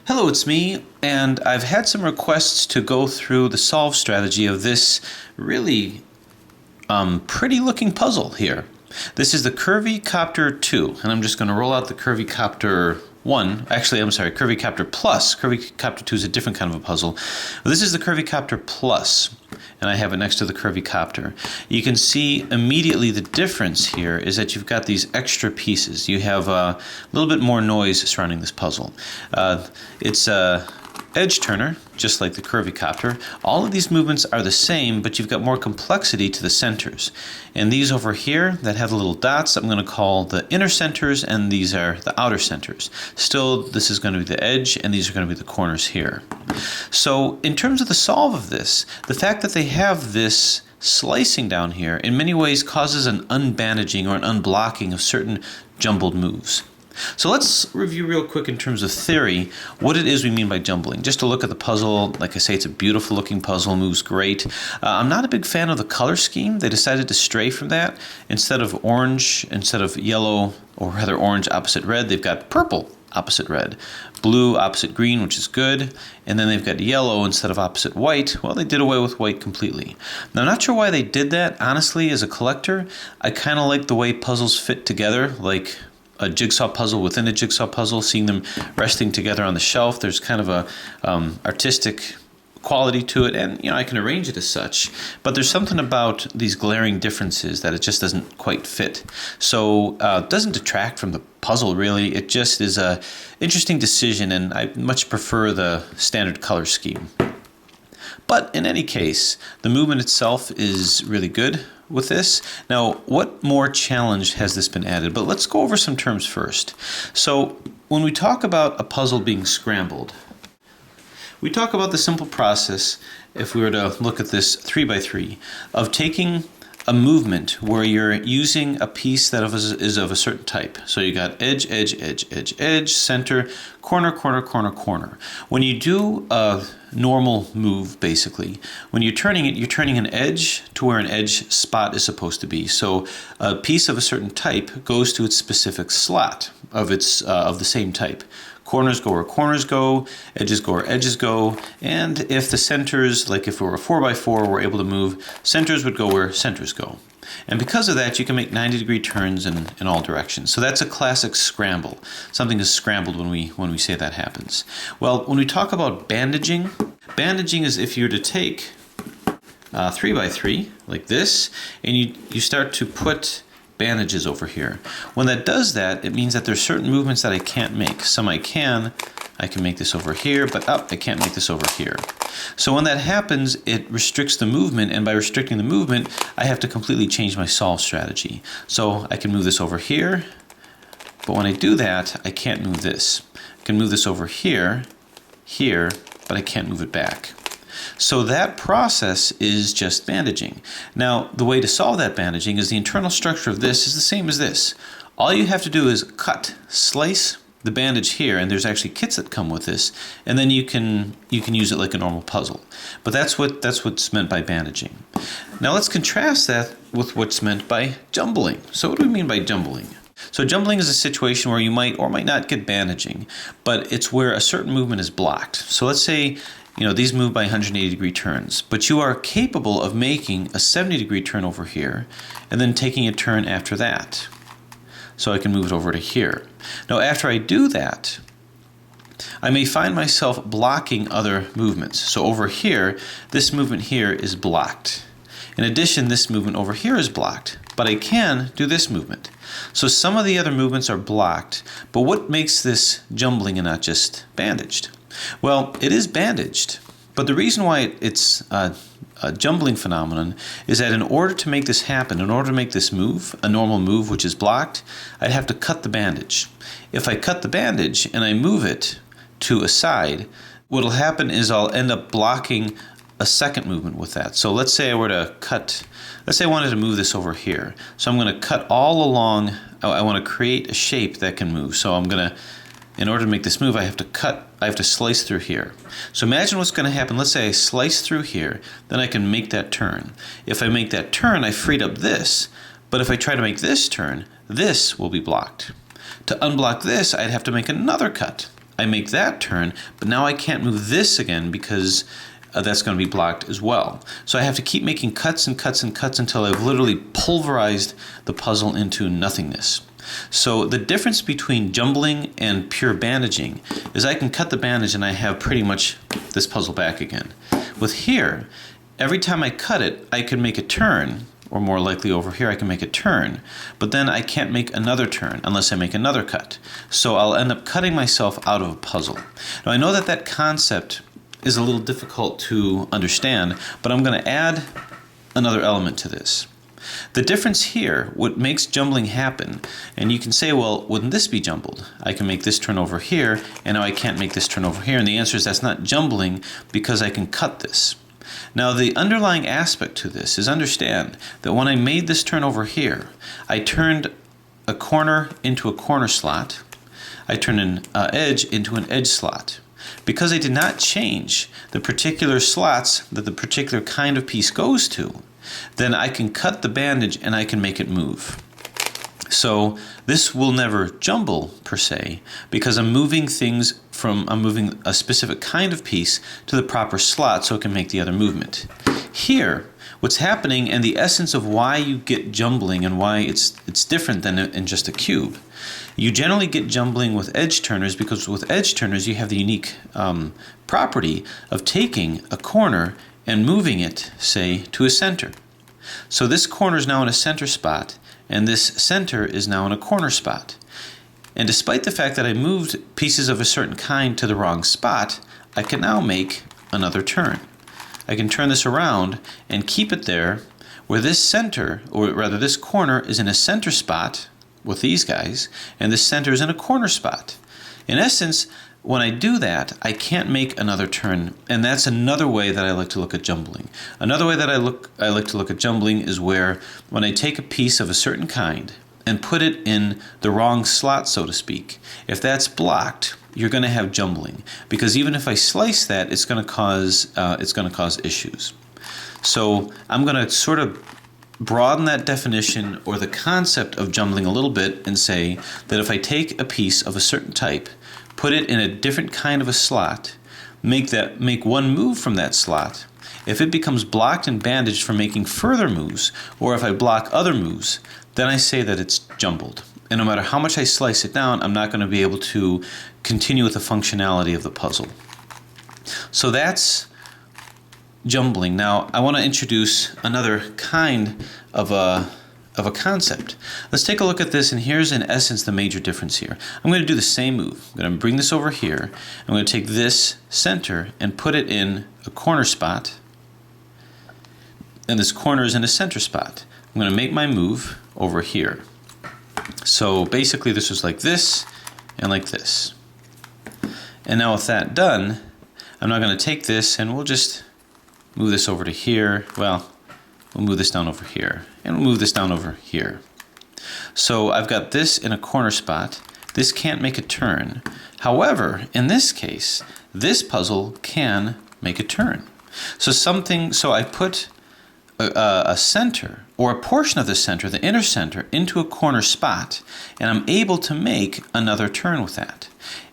Hello, it's me, and I've had some requests to go through the solve strategy of this really pretty looking puzzle here. This is the Curvy Copter 2, and I'm just going to roll out the Curvy Copter 1. Actually, I'm sorry, Curvy Copter Plus. Curvy Copter 2 is a different kind of a puzzle. This is the Curvy Copter Plus, and I have it next to the Curvy Copter. You can see immediately the difference here is that you've got these extra pieces. You have a little bit more noise surrounding this puzzle. It's a edge turner, just like the Curvy Copter. All of these movements are the same, but you've got more complexity to the centers. And these over here that have the little dots, I'm going to call the inner centers, and these are the outer centers. Still, this is going to be the edge, and these are going to be the corners here. So in terms of the solve of this, the fact that they have this slicing down here in many ways causes an unbandaging or an unblocking of certain jumbled moves. So let's review real quick in terms of theory what it is we mean by jumbling. Just to look at the puzzle, like I say, it's a beautiful looking puzzle, moves great. I'm not a big fan of the color scheme. They decided to stray from that. Instead of orange, instead of yellow, or rather orange opposite red, they've got purple opposite red, blue opposite green, which is good, and then they've got yellow instead of opposite white. Well, they did away with white completely. Now, I'm not sure why they did that. Honestly, as a collector, I kind of like the way puzzles fit together, like a jigsaw puzzle within a jigsaw puzzle, seeing them resting together on the shelf. There's kind of a artistic quality to it, and I can arrange it as such, but there's something about these glaring differences that it just doesn't quite fit. So it doesn't detract from the puzzle really, it just is a interesting decision, and I much prefer the standard color scheme. But in any case, the movement itself is really good with this. Now, what more challenge has this been added? But let's go over some terms first. So when we talk about a puzzle being scrambled, we talk about the simple process, if we were to look at this 3x3, of taking a movement where you're using a piece that is of a certain type. So you got edge, edge, edge, edge, edge, center, corner, corner, corner, corner. When you do a normal move, basically, when you're turning it, you're turning an edge to where an edge spot is supposed to be. So a piece of a certain type goes to its specific slot of the same type. Corners go where corners go, edges go where edges go, and if the centers, like if it were a 4x4, we're able to move, centers would go where centers go. And because of that, you can make 90-degree turns in all directions. So that's a classic scramble. Something is scrambled when we say that happens. Well, when we talk about bandaging, bandaging is if you were to take 3x3 like this, and you start to put bandages over here. When that does that, it means that there's certain movements that I can't make. Some I can make this over here, but I can't make this over here. So when that happens, it restricts the movement, and by restricting the movement, I have to completely change my solve strategy. So I can move this over here, but when I do that, I can't move this. I can move this over here, here, but I can't move it back. So that process is just bandaging. Now, the way to solve that bandaging is the internal structure of this is the same as this. All you have to do is slice the bandage here, and there's actually kits that come with this, and then you can use it like a normal puzzle. But that's what's meant by bandaging. Now let's contrast that with what's meant by jumbling. So what do we mean by jumbling? So jumbling is a situation where you might or might not get bandaging, but it's where a certain movement is blocked. So let's say these move by 180-degree turns, but you are capable of making a 70-degree turn over here and then taking a turn after that. So I can move it over to here. Now after I do that, I may find myself blocking other movements. So over here, this movement here is blocked. In addition, this movement over here is blocked, but I can do this movement. So some of the other movements are blocked, but what makes this jumbling and not just bandaged? Well, it is bandaged, but the reason why it's a jumbling phenomenon is that in order to make this happen, in order to make this move, a normal move which is blocked, I'd have to cut the bandage. If I cut the bandage and I move it to a side, what will happen is I'll end up blocking a second movement with that. So let's say I wanted to move this over here. So I'm going to cut all along, I want to create a shape that can move. So in order to make this move, I have to slice through here. So imagine what's going to happen. Let's say I slice through here, then I can make that turn. If I make that turn, I freed up this, but if I try to make this turn, this will be blocked. To unblock this, I'd have to make another cut. I make that turn, but now I can't move this again because that's going to be blocked as well. So I have to keep making cuts and cuts and cuts until I've literally pulverized the puzzle into nothingness. So the difference between jumbling and pure bandaging is I can cut the bandage and I have pretty much this puzzle back again. With here, every time I cut it, I can make a turn, or more likely over here I can make a turn, but then I can't make another turn unless I make another cut. So I'll end up cutting myself out of a puzzle. Now I know that that concept is a little difficult to understand, but I'm going to add another element to this. The difference here, what makes jumbling happen, and you can say, well, wouldn't this be jumbled? I can make this turn over here, and now I can't make this turn over here, and the answer is that's not jumbling because I can cut this. Now the underlying aspect to this is understand that when I made this turn over here, I turned a corner into a corner slot, I turned an edge into an edge slot. Because I did not change the particular slots that the particular kind of piece goes to, then I can cut the bandage and I can make it move. So this will never jumble per se, because I'm moving I'm moving a specific kind of piece to the proper slot so it can make the other movement. Here, what's happening, and the essence of why you get jumbling and why it's different than in just a cube. You generally get jumbling with edge turners because with edge turners you have the unique property of taking a corner and moving it, say, to a center. So this corner is now in a center spot, and this center is now in a corner spot. And despite the fact that I moved pieces of a certain kind to the wrong spot, I can now make another turn. I can turn this around and keep it there where this center, or rather this corner, is in a center spot with these guys, and this center is in a corner spot. In essence, when I do that, I can't make another turn, and that's another way that I like to look at jumbling. Another way that I like to look at jumbling is where when I take a piece of a certain kind and put it in the wrong slot, so to speak, if that's blocked, you're going to have jumbling, because even if I slice that, it's going to cause issues. So I'm going to sort of broaden that definition or the concept of jumbling a little bit and say that if I take a piece of a certain type, put it in a different kind of a slot, make one move from that slot, if it becomes blocked and bandaged from making further moves, or if I block other moves, then I say that it's jumbled. And no matter how much I slice it down, I'm not going to be able to continue with the functionality of the puzzle. So that's jumbling. Now I want to introduce another kind of a concept. Let's take a look at this, and here's in essence the major difference here. I'm going to do the same move. I'm going to bring this over here. I'm going to take this center and put it in a corner spot, and this corner is in a center spot. I'm going to make my move over here. So basically this was like this and like this. And now with that done, I'm now going to take this and we'll just move this over to here. Well, we'll move this down over here, and we'll move this down over here. So I've got this in a corner spot. This can't make a turn. However, in this case, this puzzle can make a turn. So I put a center, or a portion of the center, the inner center, into a corner spot, and I'm able to make another turn with that.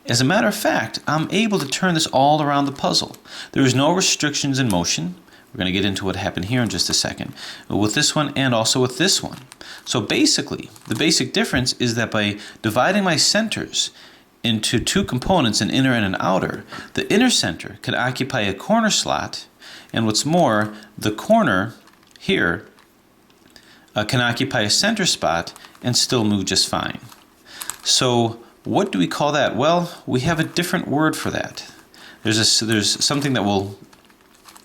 As a matter of fact, I'm able to turn this all around the puzzle. There is no restrictions in motion. We're going to get into what happened here in just a second, with this one and also with this one. So basically, the basic difference is that by dividing my centers into two components, an inner and an outer, the inner center can occupy a corner slot, and what's more, the corner here can occupy a center spot and still move just fine. So what do we call that? Well, we have a different word for that. There's something that will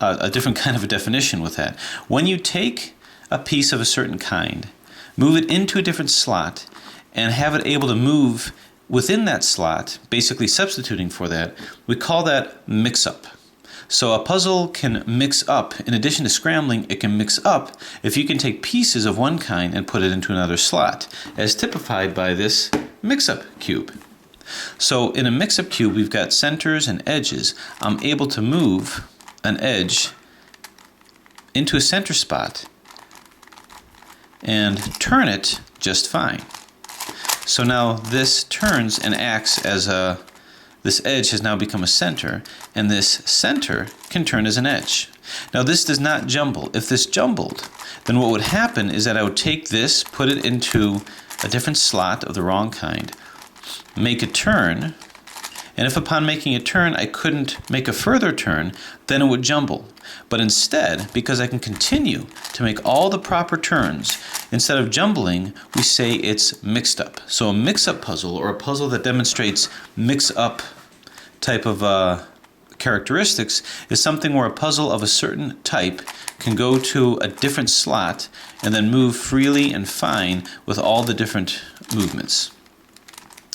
a different kind of a definition with that. When you take a piece of a certain kind, move it into a different slot, and have it able to move within that slot, basically substituting for that, we call that mix-up. So a puzzle can mix up. In addition to scrambling, it can mix up if you can take pieces of one kind and put it into another slot, as typified by this mix-up cube. So in a mix-up cube, we've got centers and edges. I'm able to move an edge into a center spot and turn it just fine. So now this turns and acts as This edge has now become a center, and this center can turn as an edge. Now this does not jumble. If this jumbled, then what would happen is that I would take this, put it into a different slot of the wrong kind, make a turn, and if upon making a turn I couldn't make a further turn, then it would jumble. But instead, because I can continue to make all the proper turns, instead of jumbling, we say it's mixed up. So a mix-up puzzle, or a puzzle that demonstrates mix-up type of characteristics, is something where a puzzle of a certain type can go to a different slot and then move freely and fine with all the different movements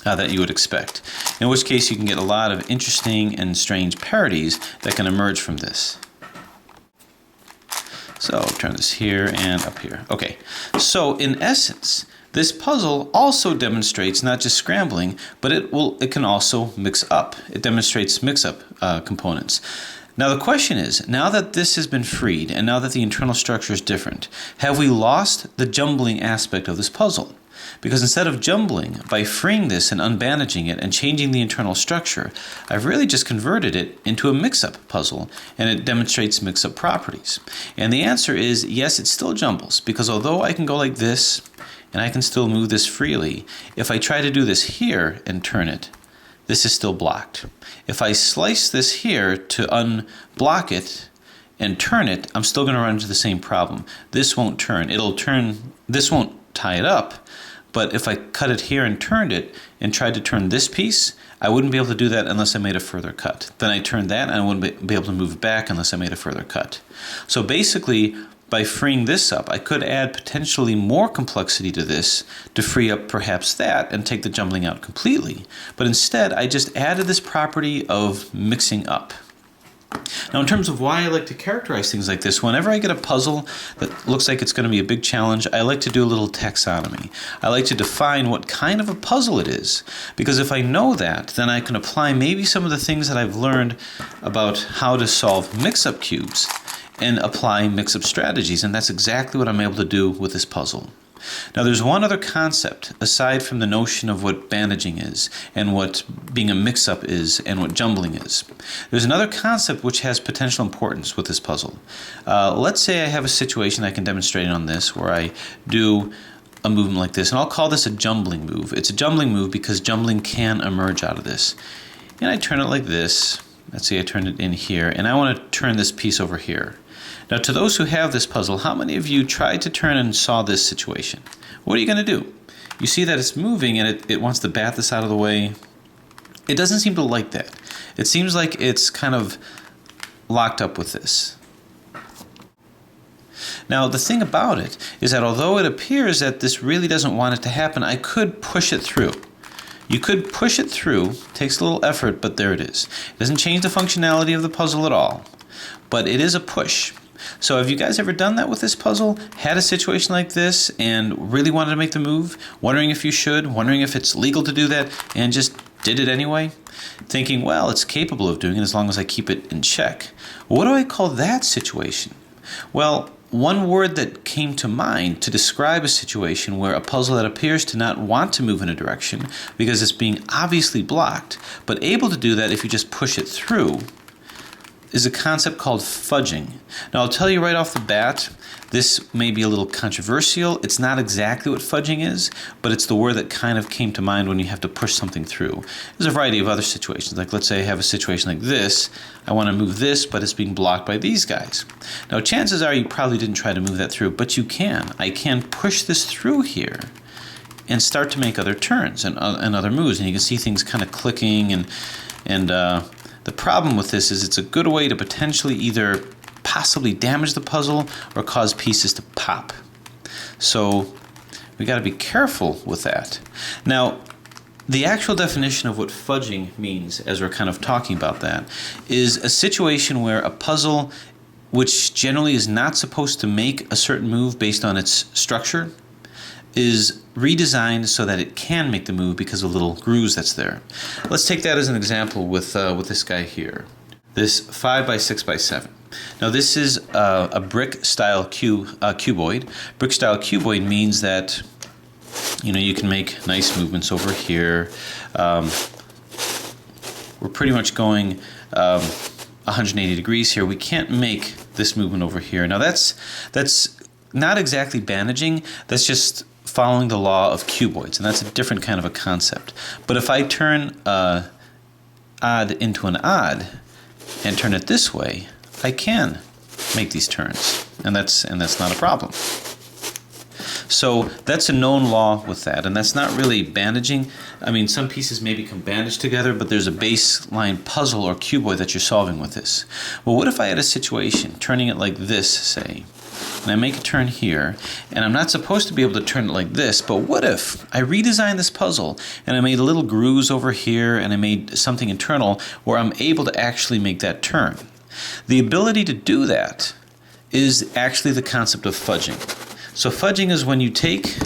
that you would expect. In which case you can get a lot of interesting and strange parodies that can emerge from this. So turn this here and up here. Okay, so in essence, this puzzle also demonstrates not just scrambling, but it can also mix up. It demonstrates mix-up components. Now the question is, now that this has been freed and now that the internal structure is different, have we lost the jumbling aspect of this puzzle? Because instead of jumbling, by freeing this and unbandaging it and changing the internal structure, I've really just converted it into a mix-up puzzle, and it demonstrates mix-up properties. And the answer is yes, it still jumbles, because although I can go like this, and I can still move this freely, if I try to do this here and turn it, this is still blocked. If I slice this here to unblock it and turn it, I'm still going to run into the same problem. This won't turn. This won't tie it up. But if I cut it here and turned it and tried to turn this piece, I wouldn't be able to do that unless I made a further cut. Then I turned that and I wouldn't be able to move it back unless I made a further cut. So basically, by freeing this up, I could add potentially more complexity to this to free up perhaps that and take the jumbling out completely. But instead, I just added this property of mixing up. Now, in terms of why I like to characterize things like this, whenever I get a puzzle that looks like it's going to be a big challenge, I like to do a little taxonomy. I like to define what kind of a puzzle it is, because if I know that, then I can apply maybe some of the things that I've learned about how to solve mix-up cubes and apply mix-up strategies, and that's exactly what I'm able to do with this puzzle. Now there's one other concept aside from the notion of what bandaging is and what being a mix-up is and what jumbling is. There's another concept which has potential importance with this puzzle. Let's say I have a situation I can demonstrate on this where I do a movement like this, and I'll call this a jumbling move. It's a jumbling move because jumbling can emerge out of this. And I turn it like this. Let's see, I turn it in here, and I want to turn this piece over here. Now, to those who have this puzzle, how many of you tried to turn and saw this situation? What are you going to do? You see that it's moving and it wants to bat this out of the way. It doesn't seem to like that. It seems like it's kind of locked up with this. Now, the thing about it is that although it appears that this really doesn't want it to happen, I could push it through. You could push it through. It takes a little effort, but there it is. It doesn't change the functionality of the puzzle at all, but it is a push. So have you guys ever done that with this puzzle? Had a situation like this and really wanted to make the move? Wondering if you should, wondering if it's legal to do that, and just did it anyway? Thinking, well, it's capable of doing it as long as I keep it in check. What do I call that situation? Well, one word that came to mind to describe a situation where a puzzle that appears to not want to move in a direction because it's being obviously blocked, but able to do that if you just push it through, is a concept called fudging. Now, I'll tell you right off the bat, this may be a little controversial. It's not exactly what fudging is, but it's the word that kind of came to mind when you have to push something through. There's a variety of other situations. Like, let's say I have a situation like this. I want to move this, but it's being blocked by these guys. Now, chances are you probably didn't try to move that through, but you can. I can push this through here and start to make other turns and other moves. And you can see things kind of clicking and the problem with this is it's a good way to potentially either possibly damage the puzzle or cause pieces to pop. So we got to be careful with that. Now, the actual definition of what fudging means, as we're kind of talking about that, is a situation where a puzzle which generally is not supposed to make a certain move based on its structure is redesigned so that it can make the move because of little grooves that's there. Let's take that as an example with this guy here. This 5x6x7. Now this is a brick-style cuboid. Brick-style cuboid means that you can make nice movements over here. We're we're pretty much going 180 degrees here. We can't make this movement over here. Now that's not exactly bandaging, that's just following the law of cuboids, and that's a different kind of a concept. But if I turn odd into an odd and turn it this way, I can make these turns, and that's not a problem. So that's a known law with that, and that's not really bandaging. I mean, some pieces may become bandaged together, but there's a baseline puzzle or cuboid that you're solving with this. Well, what if I had a situation, turning it like this, say, and I make a turn here, and I'm not supposed to be able to turn it like this, but what if I redesigned this puzzle, and I made little grooves over here, and I made something internal where I'm able to actually make that turn? The ability to do that is actually the concept of fudging. So fudging is when you take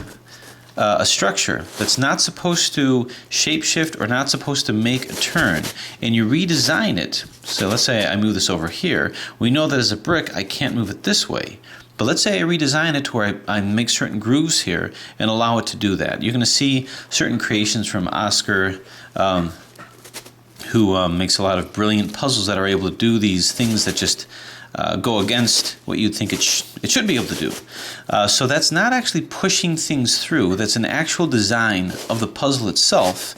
a structure that's not supposed to shapeshift or not supposed to make a turn, and you redesign it. So let's say I move this over here. We know that as a brick, I can't move it this way. But let's say I redesign it to where I make certain grooves here and allow it to do that. You're going to see certain creations from Oscar, who makes a lot of brilliant puzzles that are able to do these things that just go against what you'd think it should be able to do. So that's not actually pushing things through. That's an actual design of the puzzle itself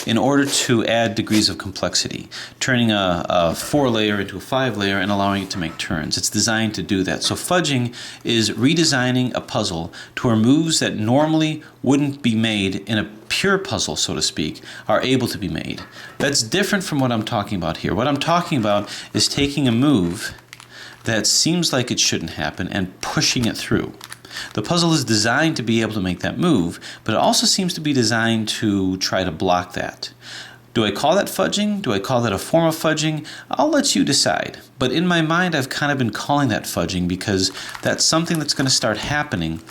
in order to add degrees of complexity, turning a 4-layer into a 5-layer and allowing it to make turns. It's designed to do that. So fudging is redesigning a puzzle to where moves that normally wouldn't be made in a pure puzzle, so to speak, are able to be made. That's different from what I'm talking about here. What I'm talking about is taking a move that seems like it shouldn't happen and pushing it through. The puzzle is designed to be able to make that move, but it also seems to be designed to try to block that. Do I call that fudging? Do I call that a form of fudging? I'll let you decide. But in my mind, I've kind of been calling that fudging because that's something that's going to start happening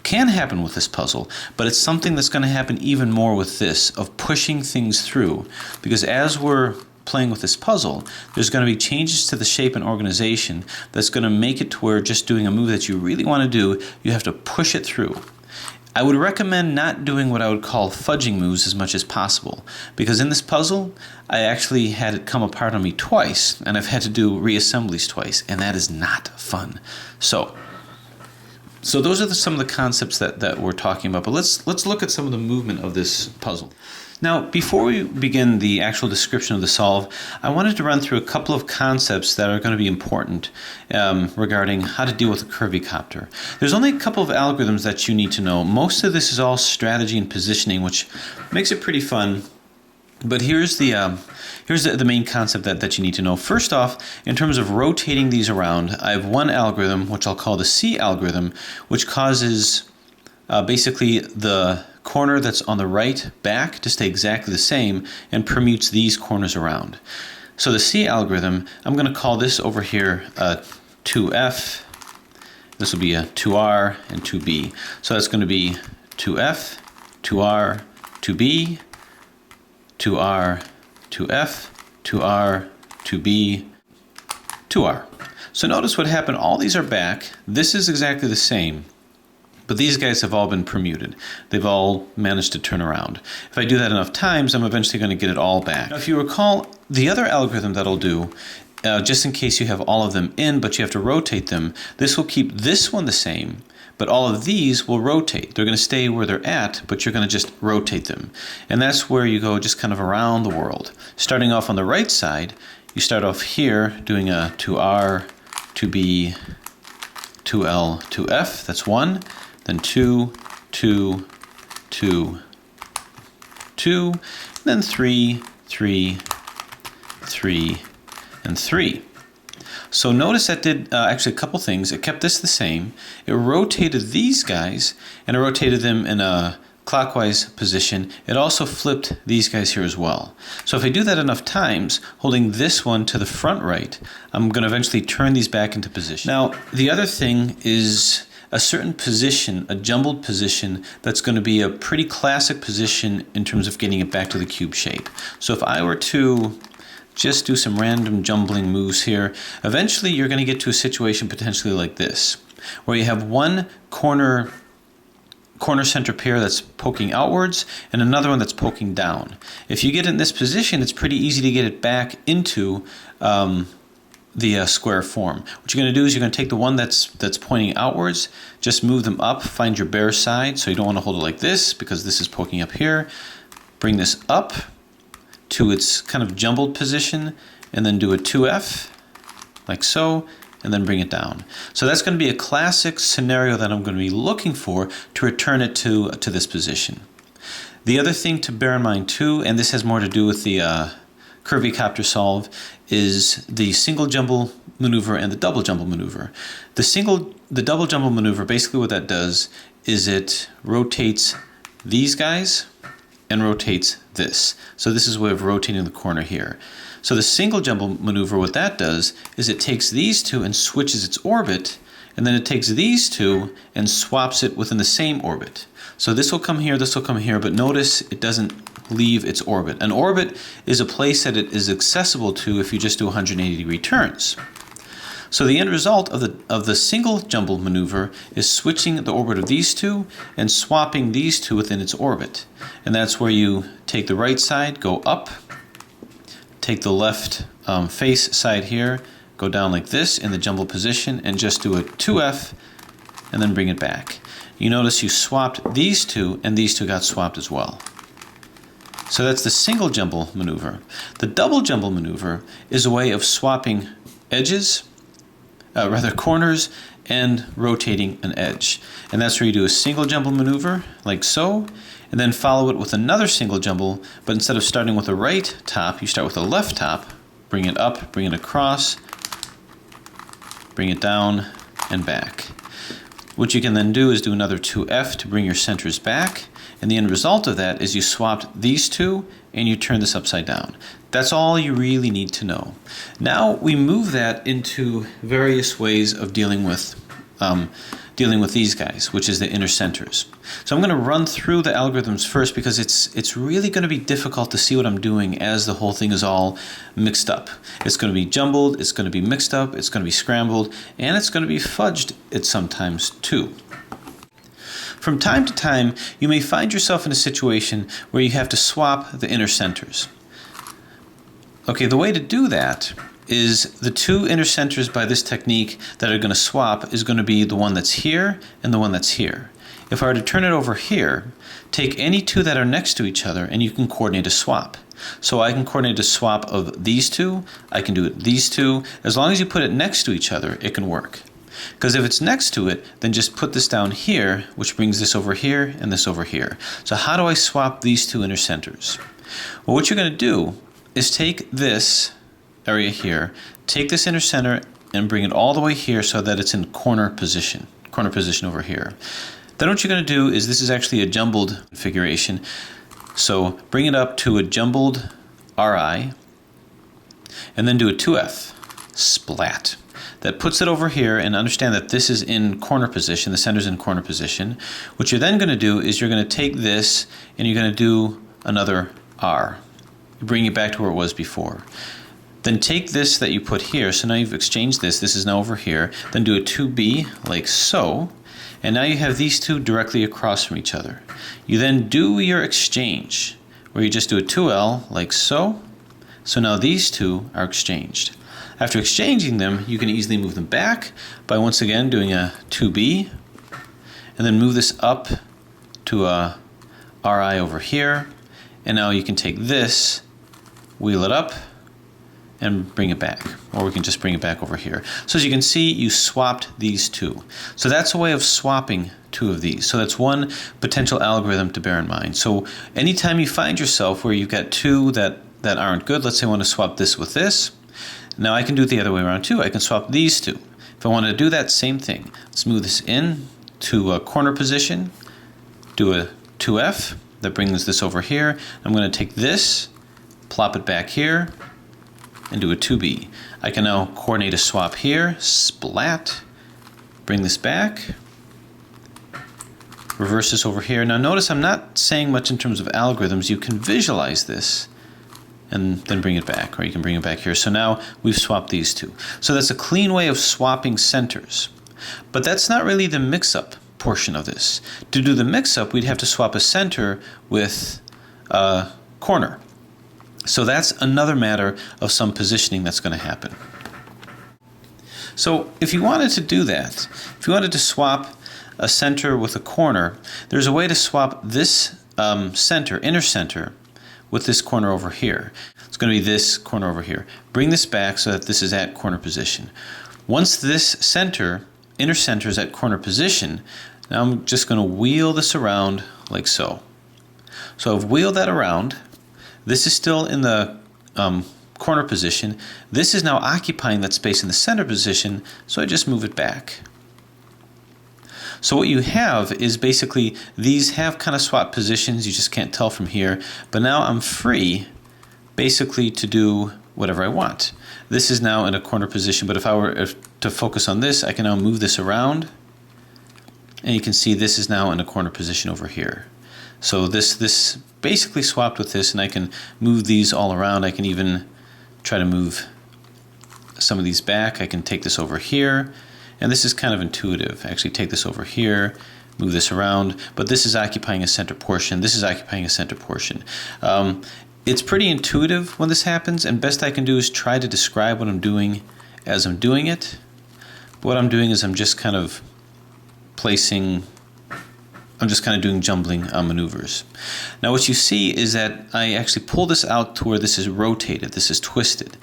can happen with this puzzle, but it's something that's going to happen even more with this, of pushing things through. Because as we're playing with this puzzle, there's going to be changes to the shape and organization that's going to make it to where just doing a move that you really want to do, you have to push it through. I would recommend not doing what I would call fudging moves as much as possible, because in this puzzle, I actually had it come apart on me twice, and I've had to do reassemblies twice, and that is not fun. So those are some of the concepts that we're talking about, but let's look at some of the movement of this puzzle. Now, before we begin the actual description of the solve, I wanted to run through a couple of concepts that are going to be important regarding how to deal with a curvy copter. There's only a couple of algorithms that you need to know. Most of this is all strategy and positioning, which makes it pretty fun. But here's the main concept that you need to know. First off, in terms of rotating these around, I have one algorithm, which I'll call the C algorithm, which causes basically the corner that's on the right back to stay exactly the same and permutes these corners around. So the C algorithm, I'm going to call this over here 2F. This will be a 2R and 2B. So that's going to be 2F, 2R, 2B, 2R, 2F, 2R, 2B, 2R. So notice what happened. All these are back. This is exactly the same. But these guys have all been permuted. They've all managed to turn around. If I do that enough times, I'm eventually going to get it all back. Now, if you recall, the other algorithm that I'll do, just in case you have all of them in, but you have to rotate them, this will keep this one the same, but all of these will rotate. They're going to stay where they're at, but you're going to just rotate them. And that's where you go just kind of around the world. Starting off on the right side, you start off here doing a 2R, 2B, 2L, 2F, that's 1. Then 2, 2, 2, 2, then 3, 3, 3, and 3. So notice that did actually a couple things. It kept this the same. It rotated these guys, and it rotated them in a clockwise position. It also flipped these guys here as well. So if I do that enough times, holding this one to the front right, I'm going to eventually turn these back into position. Now, the other thing is a certain position, a jumbled position, that's going to be a pretty classic position in terms of getting it back to the cube shape. So if I were to just do some random jumbling moves here, eventually you're going to get to a situation potentially like this, where you have one corner corner center pair that's poking outwards and another one that's poking down. If you get in this position, it's pretty easy to get it back into the square form. What you're going to do is you're going to take the one that's pointing outwards, just move them up, find your bare side, so you don't want to hold it like this because this is poking up here. Bring this up to its kind of jumbled position and then do a 2F like so, and then bring it down. So that's going to be a classic scenario that I'm going to be looking for to return it to this position. The other thing to bear in mind too, and this has more to do with the Curvy Copter solve, is the single jumble maneuver and the double jumble maneuver. The double jumble maneuver, basically what that does is it rotates these guys and rotates this. So this is a way of rotating the corner here. So the single jumble maneuver, what that does is it takes these two and switches its orbit, and then it takes these two and swaps it within the same orbit. So this will come here, but notice it doesn't leave its orbit. An orbit is a place that it is accessible to if you just do 180-degree turns. So the end result of the single jumble maneuver is switching the orbit of these two and swapping these two within its orbit. And that's where you take the right side, go up, take the left face side here, go down like this in the jumble position, and just do a 2F and then bring it back. You notice you swapped these two, and these two got swapped as well. So that's the single jumble maneuver. The double jumble maneuver is a way of swapping edges, corners, and rotating an edge. And that's where you do a single jumble maneuver, like so, and then follow it with another single jumble, but instead of starting with the right top, you start with the left top, bring it up, bring it across, bring it down, and back. What you can then do is do another 2F to bring your centers back, and the end result of that is you swapped these two and you turn this upside down. That's all you really need to know. Now we move that into various ways of dealing with these guys, which is the inner centers. So I'm going to run through the algorithms first because it's really going to be difficult to see what I'm doing as the whole thing is all mixed up. It's going to be jumbled, it's going to be mixed up, it's going to be scrambled, and it's going to be fudged at sometimes too. From time to time, you may find yourself in a situation where you have to swap the inner centers. Okay, the way to do that is the two inner centers by this technique that are going to swap is going to be the one that's here and the one that's here. If I were to turn it over here, take any two that are next to each other and you can coordinate a swap. So I can coordinate a swap of these two, I can do it these two. As long as you put it next to each other, it can work. Because if it's next to it, then just put this down here, which brings this over here and this over here. So how do I swap these two inner centers? Well, what you're going to do is take this area here, take this inner center and bring it all the way here so that it's in corner position over here. Then what you're going to do is, this is actually a jumbled configuration, so bring it up to a jumbled RI and then do a 2F, splat. That puts it over here, and understand that this is in corner position, the center's in corner position. What you're then going to do is you're going to take this and you're going to do another R. Bring it back to where it was before. Then take this that you put here, so now you've exchanged this is now over here, then do a 2B like so, and now you have these two directly across from each other. You then do your exchange, where you just do a 2L like so, so now these two are exchanged. After exchanging them, you can easily move them back by once again doing a 2B, and then move this up to a RI over here, and now you can take this, wheel it up, and bring it back, or we can just bring it back over here. So as you can see, you swapped these two. So that's a way of swapping two of these. So that's one potential algorithm to bear in mind. So anytime you find yourself where you've got two that aren't good, let's say I want to swap this with this, now I can do it the other way around too. I can swap these two. If I want to do that same thing, let's move this in to a corner position, do a 2F, that brings this over here. I'm going to take this, plop it back here, and do a 2B. I can now coordinate a swap here, splat, bring this back, reverse this over here. Now notice I'm not saying much in terms of algorithms. You can visualize this and then bring it back, or you can bring it back here. So now we've swapped these two. So that's a clean way of swapping centers. But that's not really the mix-up. portion of this. To do the mix-up, we'd have to swap a center with a corner. So that's another matter of some positioning that's going to happen. So if you wanted to do that, if you wanted to swap a center with a corner, there's a way to swap this center, inner center, with this corner over here. It's going to be this corner over here. Bring this back so that this is at corner position. Once this center, inner center, is at corner position, now I'm just going to wheel this around like so. So I've wheeled that around. This is still in the corner position. This is now occupying that space in the center position, so I just move it back. So what you have is basically these have kind of swapped positions. You just can't tell from here. But now I'm free basically to do whatever I want. This is now in a corner position, but if I were to focus on this, I can now move this around. And you can see this is now in a corner position over here. So this basically swapped with this, and I can move these all around. I can even try to move some of these back. I can take this over here. And this is kind of intuitive. Actually take this over here, move this around, but this is occupying a center portion. This is occupying a center portion. It's pretty intuitive when this happens, and best I can do is try to describe what I'm doing as I'm doing it. What I'm doing is I'm just kind of doing jumbling maneuvers. Now what you see is that I actually pull this out to where this is rotated, this is twisted.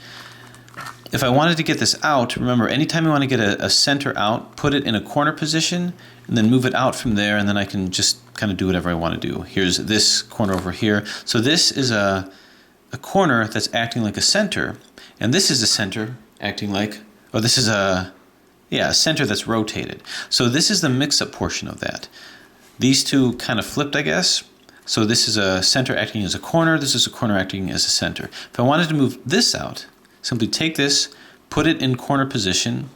If I wanted to get this out, remember, anytime you want to get a center out, put it in a corner position and then move it out from there, and then I can just kind of do whatever I want to do. Here's this corner over here. So this is a corner that's acting like a center, and this is a center acting like, or this is a center that's rotated. So this is the mix-up portion of that. These two kind of flipped, I guess. So this is a center acting as a corner, this is a corner acting as a center. If I wanted to move this out, simply take this, put it in corner position,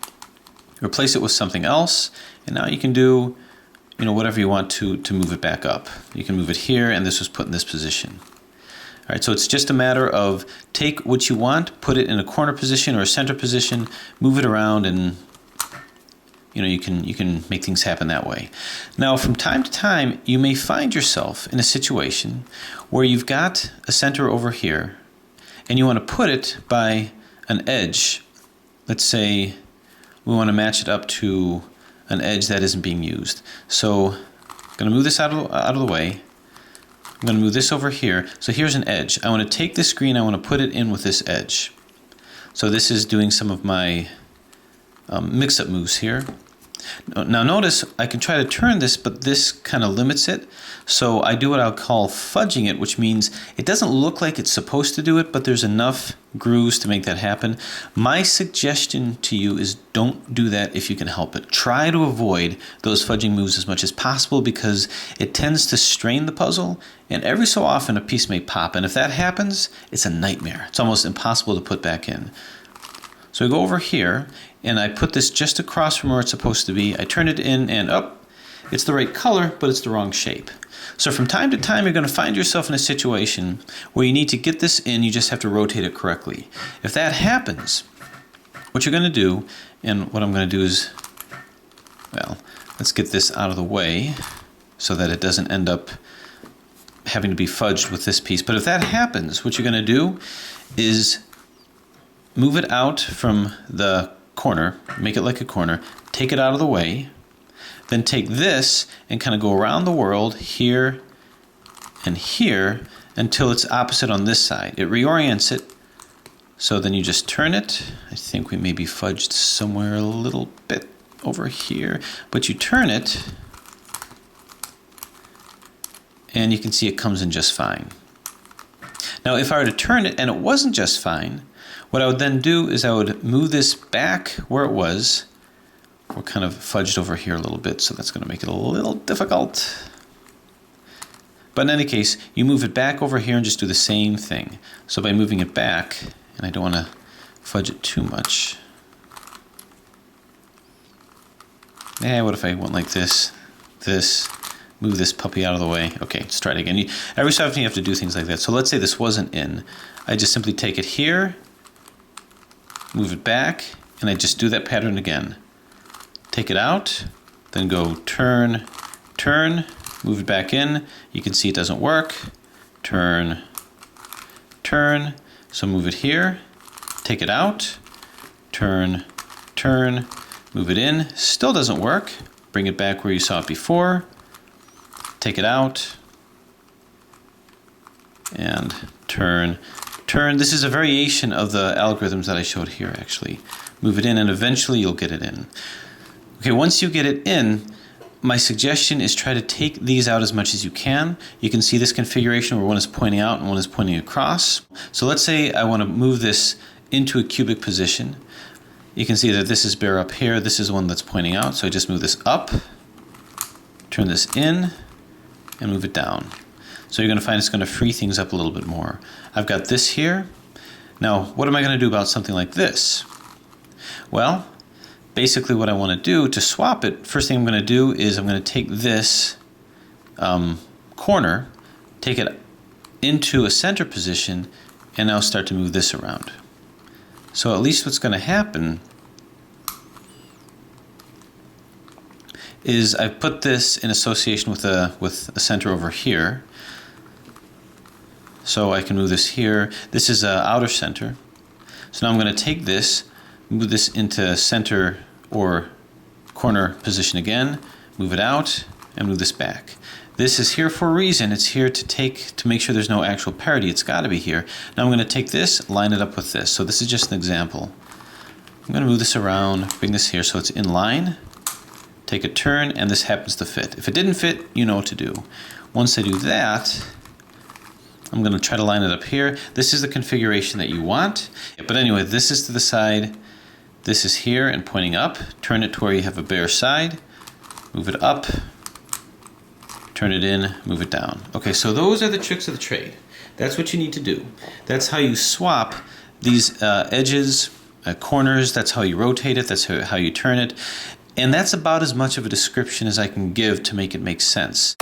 replace it with something else, and now you can do whatever you want to move it back up. You can move it here, and this was put in this position. All right, so it's just a matter of take what you want, put it in a corner position or a center position, move it around, and you can make things happen that way. Now, from time to time, you may find yourself in a situation where you've got a center over here, and you want to put it by an edge. Let's say we want to match it up to an edge that isn't being used. So I'm going to move this out of the way. I'm going to move this over here. So here's an edge. I want to take this screen, I want to put it in with this edge. So this is doing some of my mix-up moves here. Now notice I can try to turn this, but this kind of limits it. So I do what I'll call fudging it, which means it doesn't look like it's supposed to do it, but there's enough grooves to make that happen. My suggestion to you is don't do that if you can help it. Try to avoid those fudging moves as much as possible, because it tends to strain the puzzle, and every so often a piece may pop, and if that happens, it's a nightmare. It's almost impossible to put back in. So I go over here, and I put this just across from where it's supposed to be. I turn it in, and it's the right color, but it's the wrong shape. So from time to time, you're going to find yourself in a situation where you need to get this in, you just have to rotate it correctly. If that happens, what you're going to do, and what I'm going to do is, well, let's get this out of the way so that it doesn't end up having to be fudged with this piece. But if that happens, what you're going to do is move it out from the corner, make it like a corner, take it out of the way, then take this and kind of go around the world here and here until it's opposite on this side. It reorients it, so then you just turn it. I think we may be fudged somewhere a little bit over here, but you turn it and you can see it comes in just fine. Now if I were to turn it and it wasn't just fine, what I would then do is I would move this back where it was. We're kind of fudged over here a little bit, so that's going to make it a little difficult. But in any case, you move it back over here and just do the same thing. So by moving it back, and I don't want to fudge it too much. What if I went like this, move this puppy out of the way. Okay, let's try it again. Every so often you have to do things like that. So let's say this wasn't in. I just simply take it here, move it back, and I just do that pattern again. Take it out, then go turn, turn, move it back in. You can see it doesn't work. Turn, turn. So move it here, take it out, turn, turn, move it in. Still doesn't work. Bring it back where you saw it before. Take it out, and turn, turn. This is a variation of the algorithms that I showed here, actually. Move it in, and eventually you'll get it in. Okay, once you get it in, my suggestion is try to take these out as much as you can. You can see this configuration where one is pointing out and one is pointing across. So let's say I want to move this into a cubic position. You can see that this is bare up here. This is one that's pointing out. So I just move this up, turn this in, and move it down. So you're going to find it's going to free things up a little bit more. I've got this here. Now, what am I going to do about something like this? Well, basically what I want to do to swap it, first thing I'm going to do is I'm going to take this corner, take it into a center position, and now start to move this around. So at least what's going to happen is I've put this in association with a center over here. So I can move this here. This is an outer center. So now I'm going to take this, move this into center or corner position again, move it out, and move this back. This is here for a reason. It's here to make sure there's no actual parity. It's got to be here. Now I'm going to take this, line it up with this. So this is just an example. I'm going to move this around, bring this here so it's in line, take a turn, and this happens to fit. If it didn't fit, you know what to do. Once I do that, I'm going to try to line it up here. This is the configuration that you want. But anyway, this is to the side. This is here and pointing up. Turn it to where you have a bare side. Move it up. Turn it in, move it down. Okay, so those are the tricks of the trade. That's what you need to do. That's how you swap these edges, corners. That's how you rotate it. That's how you turn it. And that's about as much of a description as I can give to make it make sense.